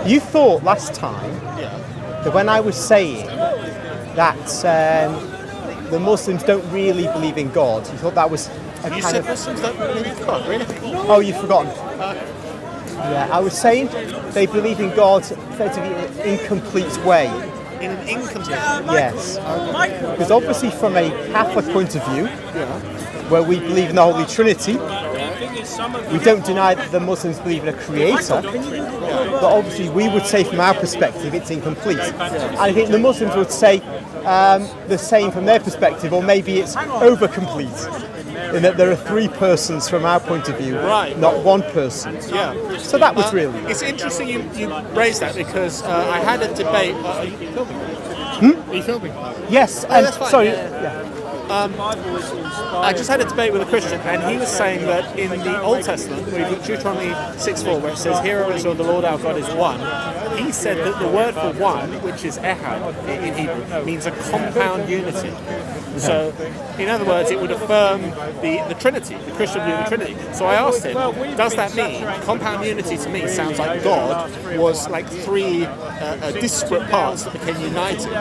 You thought last time that when I was saying that the Muslims don't really believe in God, you thought that was a You kind said of... Muslims don't believe in God, really? Oh, you've forgotten. Yeah, I was saying they believe in God effectively in an incomplete way. In an incomplete. Yes. Because obviously from a Catholic point of view, where we believe in the Holy Trinity, we don't deny that the Muslims believe in a creator, but obviously we would say from our perspective it's incomplete. And I think the Muslims would say the same from their perspective, or maybe it's over-complete, in that there are three persons from our point of view, not one person. Yeah. So that was really... It's interesting you raised that because I had a debate. Are you filming? Are you filming? Yes, that's fine. sorry. Yeah. I just had a debate with a Christian, and he was saying that in the Old Testament, Deuteronomy 6:4, where it says, "Hear, O Israel, the Lord our God is one," he said that the word for one, which is ehad in Hebrew, means a compound unity. So, in other words, it would affirm the Trinity, the Christian view of the Trinity. So I asked him, does that mean compound unity to me sounds like God was like three disparate parts that became united,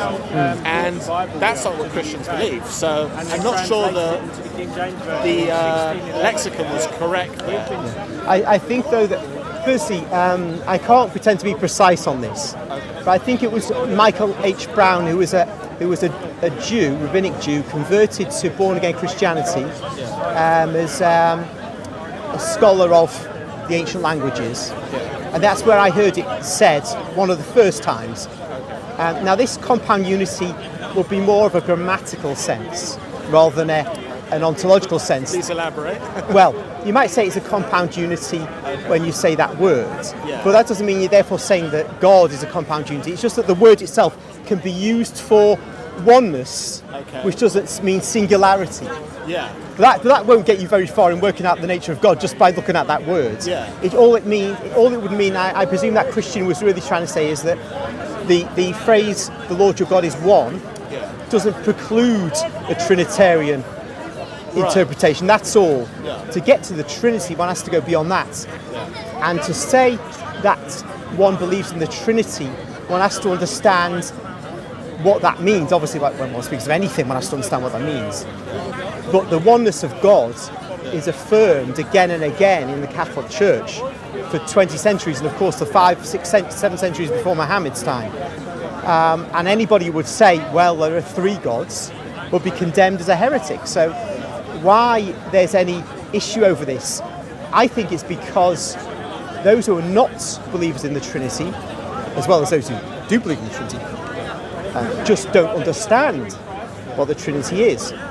and that's not what Christians believe. So I'm not sure the lexicon was correct there. I think though that firstly, I can't pretend to be precise on this, but I think it was Michael H. Brown who was a Jew, rabbinic Jew, converted to born-again Christianity as a scholar of the ancient languages. And that's where I heard it said one of the first times. Now this compound unity would be more of a grammatical sense rather than an ontological sense. Please elaborate. Well, you might say it's a compound unity when you say that word, but that doesn't mean you're therefore saying that God is a compound unity. It's just that the word itself can be used for oneness, which doesn't mean singularity. Yeah. But that won't get you very far in working out the nature of God just by looking at that word. Yeah. All it would mean, I presume that Christian was really trying to say is that the phrase "the Lord your God is one" doesn't preclude a Trinitarian interpretation. That's all. To get to the Trinity, one has to go beyond that. And to say that one believes in the Trinity, one has to understand what that means. Obviously, like when one speaks of anything, one has to understand what that means. But the oneness of God is affirmed again and again in the Catholic Church for 20 centuries, and of course the 5, 6, 7 centuries before Muhammad's time. And anybody who would say, well, there are three gods, would be condemned as a heretic. So why there's any issue over this, I think it's because those who are not believers in the Trinity, as well as those who do believe in the Trinity, just don't understand what the Trinity is.